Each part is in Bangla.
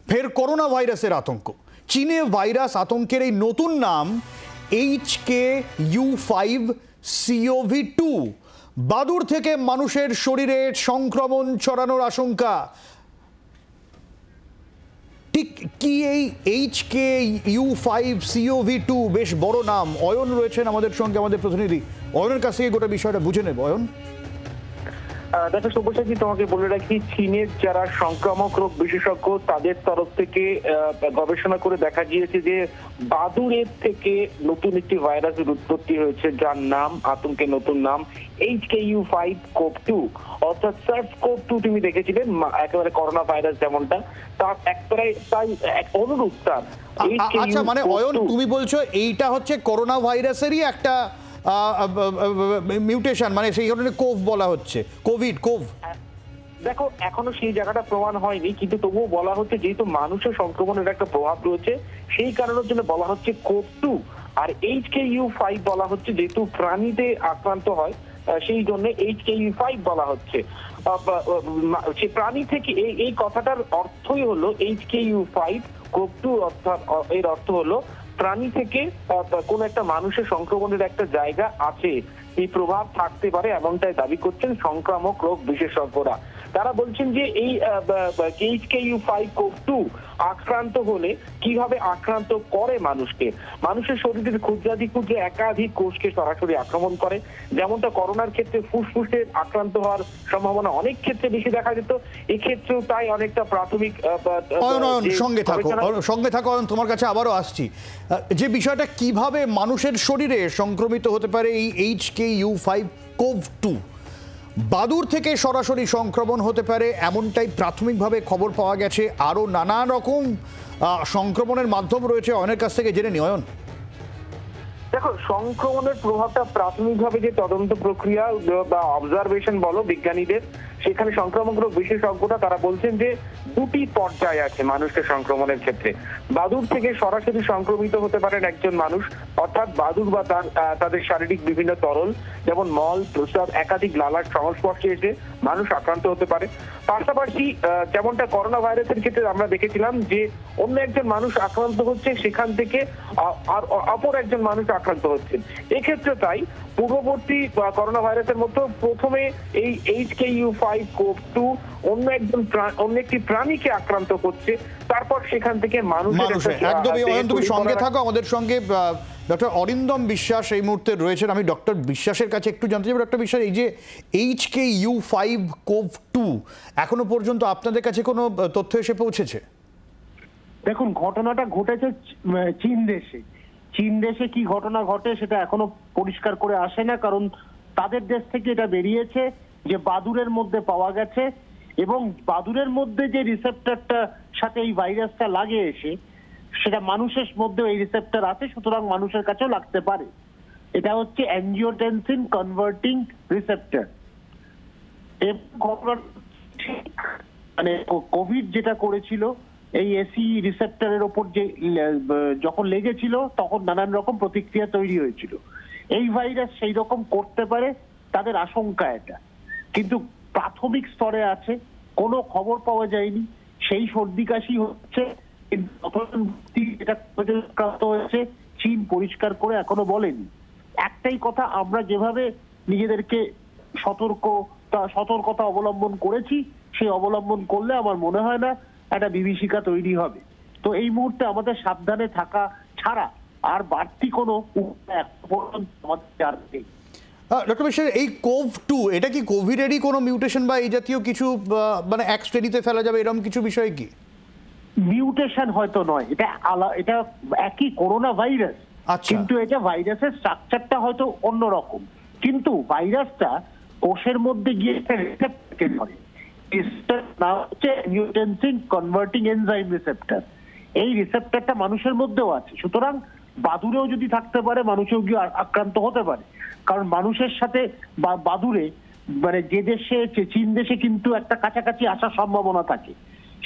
ফের করোনা ভাইরাসের আতঙ্ক। চীনে ভাইরাস আতঙ্কের এই নতুন নাম HKU5CoV2। বাদুড় থেকে মানুষের শরীরে সংক্রমণ ছড়ানোর আশঙ্কা। ঠিক কি এই HKU5CoV2? বেশ বড় নাম। অয়ন রয়েছেন আমাদের সঙ্গে, আমাদের প্রতিনিধি। অয়নের কাছ থেকে গোটা বিষয়টা বুঝে নেব। অয়ন, দেখো শুভসাচী, তোমাকে বলে রাখি, চীনের যারা সংক্রামক রোগ বিশেষজ্ঞ তাদের তরফ থেকে গবেষণা করে দেখা গিয়েছে যে বাদুড়ের থেকে নতুন একটি ভাইরাসের উৎপত্তি হয়েছে, যার নাম আতঙ্কের নতুন নাম HKU5CoV2, অর্থাৎ SARS-CoV-2 তুমি দেখেছিলেন একেবারে করোনা ভাইরাস যেমনটা, তার একবারে তাই এক অনুরূপ তার। আচ্ছা, মানে অয়ন তুমি বলছো এইটা হচ্ছে করোনা ভাইরাসেরই একটা মিউটেশন, মানে সেই কারণে কোভ বলা হচ্ছে, কোভ। দেখো এখনো সেই জায়গাটা প্রমাণ হয়নি, কিন্তু তবুও বলা হচ্ছে যেহেতু মানুষের সংক্রমণের একটা প্রভাব রয়েছে সেই কারণের জন্য বলা হচ্ছে কোভ2। আর HKU5 বলা হচ্ছে যেহেতু প্রাণীতে আক্রান্ত হয় সেই জন্য HKU5 বলা হচ্ছে। সে প্রাণী থেকে এই কথাটার অর্থই হলো HKU5CoV2, অর্থাৎ এর অর্থ হলো প্রাণী থেকে কোন একটা মানুষের সংক্রমণের একটা জায়গা আছে, এই প্রভাব থাকতে পারে, এমনটাই দাবি করছেন সংক্রামক রোগ বিশেষজ্ঞরা। তারা বলছেন যে এই HKU5CoV2 আক্রান্ত হলে কিভাবে আক্রান্ত করে মানুষকে, মানুষের শরীরের ক্ষুদ্রাধিক্ষুদ্র একাধিক কোষকে সরাসরি আক্রমণ করে। যেমনটা করোনার ক্ষেত্রে ফুসফুসের আক্রান্ত হওয়ার সম্ভাবনা অনেক ক্ষেত্রে বেশি দেখা যেত, এক্ষেত্রেও তাই অনেকটা প্রাথমিক। সঙ্গে থাকো অয়ন, তোমার কাছে আবারও আসছি। যে বিষয়টা কিভাবে মানুষের শরীরে সংক্রমিত হতে পারে এই HKU5CoV2, বাদুড় থেকে সরাসরি সংক্রমণ হতে পারে এমনটাই প্রাথমিকভাবে খবর পাওয়া গেছে। আরও নানা রকম সংক্রমণের মাধ্যম রয়েছে, অয়নের কাছ থেকে জেনে নি। অয়ন, দেখো সংক্রমণের প্রভাবটা প্রাথমিকভাবে যে তদন্ত প্রক্রিয়া বা অবজারভেশন বলো বিজ্ঞানীদের, সেখানে সংক্রামক রোগ বিশেষজ্ঞরা তারা বলছেন যে দুটি পর্যায় আছে মানুষকে সংক্রমণের ক্ষেত্রে। বাদুড় থেকে সরাসরি সংক্রমিত হতে পারেন একজন মানুষ, অর্থাৎ বাদুড় বা তাদের শারীরিক বিভিন্ন তরল যেমন মল, প্রস্রাব, একাধিক লালার সংস্পর্শে এসে মানুষ আক্রান্ত হতে পারে। পাশাপাশি যেমনটা করোনা ভাইরাসের ক্ষেত্রে আমরা দেখেছিলাম যে অন্য একজন মানুষ আক্রান্ত হচ্ছে, সেখান থেকে আর অপর একজন মানুষ আক্রান্ত হচ্ছেন। এক্ষেত্রে তাই পূর্ববর্তী করোনা ভাইরাসের মতো প্রথমে এই HKU5CoV2 অন্য একটি প্রাণীকে আক্রান্ত করছে, তারপর সেখান থেকে মানুষের। একদমই অয়ন, তুমি সঙ্গে থাকো। আমাদের সঙ্গে ডক্টর অরিন্দম বিশ্বাস এই মুহূর্তে রয়েছেন। আমি ডক্টর বিশ্বাসের কাছে একটু জানতে চাই, ডক্টর বিশ্বাস, এই যে HKU5CoV2 এখনো পর্যন্ত আপনাদের কাছে কোনো তথ্য এসে পৌঁছেছে? দেখুন, ঘটনাটা ঘটেছে চীন দেশে কি ঘটনা ঘটে সেটা এখনো পরিষ্কার করে আসে না, কারণ তাদের দেশ থেকে এটা বেরিয়েছে যে বাদুড়ের মধ্যে পাওয়া গেছে, এবং বাদুড়ের মধ্যে যে রিসেপ্টরটা সাথে এই ভাইরাসটা লাগে এসে, সেটা মানুষের মধ্যে এই রিসেপ্টর আছে, সুতরাং মানুষের কাছেও লাগতে পারে। এটা হচ্ছে অ্যাঞ্জিওটেনসিন কনভার্টিং রিসেপ্টর। মানে কোভিড যেটা করেছিল, এই এসি রিসেপ্টরের ওপর যে যখন লেগেছিল তখন নানান রকম প্রতিক্রিয়া তৈরি হয়েছিল। এই ভাইরাস সেই রকম করতে পারে, তাদের আশঙ্কা এটা, কিন্তু প্রাথমিক স্তরে আছে, কোনো খবর পাওয়া যায়নি। সেই সর্দি কাশি হচ্ছে, হয়েছে চীন পরিষ্কার করে এখনো বলেনি। একটাই কথা, আমরা যেভাবে নিজেদেরকে সতর্কতা অবলম্বন করেছি, সেই অবলম্বন করলে আমার মনে হয় না একটা বিভীষিকা তৈরি হবে। তো এই মুহূর্তে আমাদের সাবধানে থাকা ছাড়া আর বাড়তি কোনো উপায় আমাদের নেই। ডক্টর বিশ্বাস, এই কোভ2 এটা কি কোভিডেরই কোনো মিউটেশন বা এই জাতীয় কিছু, মানে এক শ্রেণীতে ফেলা যাবে এরকম কিছু বিষয় কি? মিউটেশন হয়তো নয়, এটা একই করোনা ভাইরাস, কিন্তু এটা ভাইরাসের স্ট্রাকচারটা হয়তো অন্যরকম, কিন্তু ভাইরাসটা কোষের মধ্যে গিয়ে রিসেপ্টরকে ধরে। অ্যাঞ্জিওটেনসিন কনভার্টিং এনজাইম রিসেপ্টর, এই রিসেপ্টরটা মানুষের মধ্যেও আছে, সুতরাং বাদুড়েও যদি থাকতে পারে মানুষেও গিয়ে আক্রান্ত হতে পারে। কারণ মানুষের সাথে বাদুড়ে, মানে যে দেশে চীন দেশে কিন্তু একটা কাছাকাছি আসার সম্ভাবনা থাকে,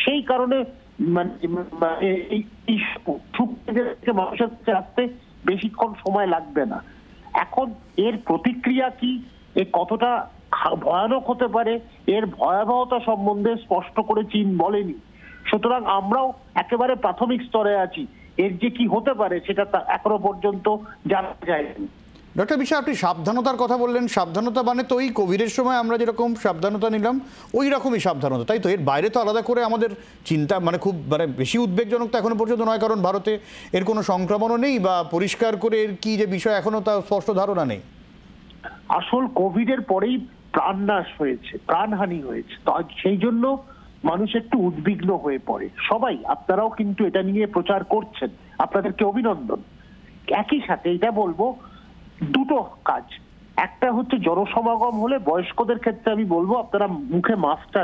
সেই কারণে মানুষের কাছে আসতে বেশিক্ষণ সময় লাগবে না। এখন এর প্রতিক্রিয়া কি, এ কতটা ভয়ানক হতে পারে, এর ভয়াবহতা সম্বন্ধে স্পষ্ট করে চীন বলেনি। সুতরাং আমরাও একেবারে প্রাথমিক স্তরে আছি, এর যে কি হতে পারে সেটা এখনো পর্যন্ত জানা যায়নি। ডক্টর বিশ্বাস, আপনি সাবধানতার কথা বললেন, সাবধানতা মানে তো ওই কোভিডের সময় আমরা যেরকম সাবধানতা নিলাম ওই রকমই সাবধানতা, তাই তো? এর বাইরে তো আলাদা করে আমাদের চিন্তা খুব বেশি উদ্বেগজনক তো এখনো পর্যন্ত নয়, কারণ ভারতে এর কোনো সংক্রমণও নেই বা পরিষ্কার করে এর কি যে বিষয় এখনো তা স্পষ্ট ধারণা নেই। আসল কোভিডের পরেই প্রাণনাশ হয়েছে, প্রাণহানি হয়েছে, তো সেই জন্য মানুষ একটু উদ্বিগ্ন হয়ে পড়ে। সবাই, আপনারাও কিন্তু এটা নিয়ে প্রচার করছেন, আপনাদেরকে অভিনন্দন। একই সাথে এটা বলবো, দুটো কাজ। একটা হচ্ছে জনসমাগম হলে বয়স্কদের ক্ষেত্রে আমি বলবো আপনারা মুখে মাস্কটা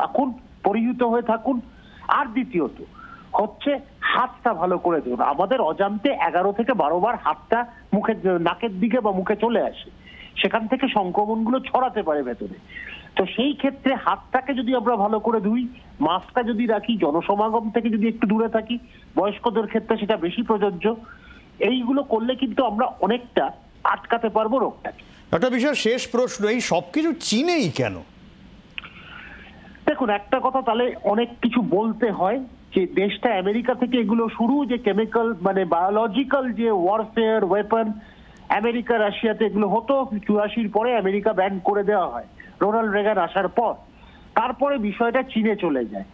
রাখুন, পরিহিত হয়ে থাকুন। আর দ্বিতীয়ত হচ্ছে হাতটা ভালো করে ধরুন। আমাদের অজান্তে 11 থেকে 12 বার হাতটা মুখের নাকের দিকে বা মুখে চলে আসে, সেখান থেকে সংক্রমণগুলো ছড়াতে পারে ভেতরে। তো সেই ক্ষেত্রে হাতটাকে যদি আমরা ভালো করে ধুই, মাস্কটা যদি রাখি, জনসমাগম থেকে যদি একটু দূরে থাকি, বয়স্কদের ক্ষেত্রে সেটা বেশি প্রযোজ্য। এইগুলো করলে কিন্তু আমরা অনেকটা আটকাতে পারবো রোগটাকে। ডক্টর বিশ্বাস, শেষ প্রশ্ন, এই সবকিছু চীনেই কেন? দেখুন, একটা কথা তাহলে অনেক কিছু বলতে হয় যে দেশটা আমেরিকা থেকে এগুলো শুরু, যে কেমিক্যাল বায়োলজিক্যাল যে ওয়ারফেয়ার ওয়েপন আমেরিকা রাশিয়াতে এগুলো হতো, 84 পরে আমেরিকা ব্যান করে দেওয়া হয় রোনাল্ড রেগান আসার পর। তারপরে বিষয়টা চীনে চলে যায়।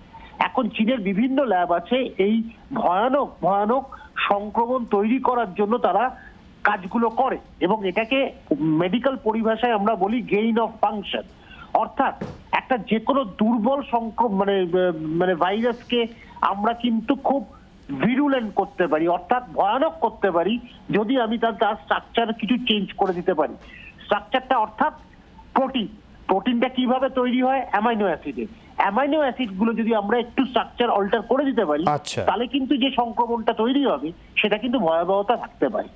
এখন চীনের বিভিন্ন ল্যাব আছে এই ভয়ানক ভয়ানক সংক্রমণ তৈরি করার জন্য তারা কাজগুলো করে, এবং এটাকে মেডিকেল পরিভাষায় আমরা বলি গেইন অফ ফাংশন। অর্থাৎ একটা যে কোনো দুর্বল মানে ভাইরাসকে আমরা কিন্তু খুব ভিরুলেন্ট করতে পারি, অর্থাৎ ভয়ানক করতে পারি, যদি আমি তার স্ট্রাকচার কিছু চেঞ্জ করে দিতে পারি। স্ট্রাকচারটা অর্থাৎ প্রোটিনটা কিভাবে তৈরি হয়? অ্যামাইনো অ্যাসিডে। অ্যামাইনো অ্যাসিড গুলো যদি আমরা একটু স্ট্রাকচার অল্টার করে দিতে পারি, তাহলে কিন্তু যে সংক্রমণটা তৈরি হবে সেটা কিন্তু ভয়াবহতা থাকতে পারে।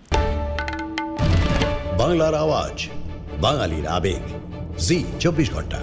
বাংলার আওয়াজ, বাঙালির আবেগ, জি 24 ঘন্টা।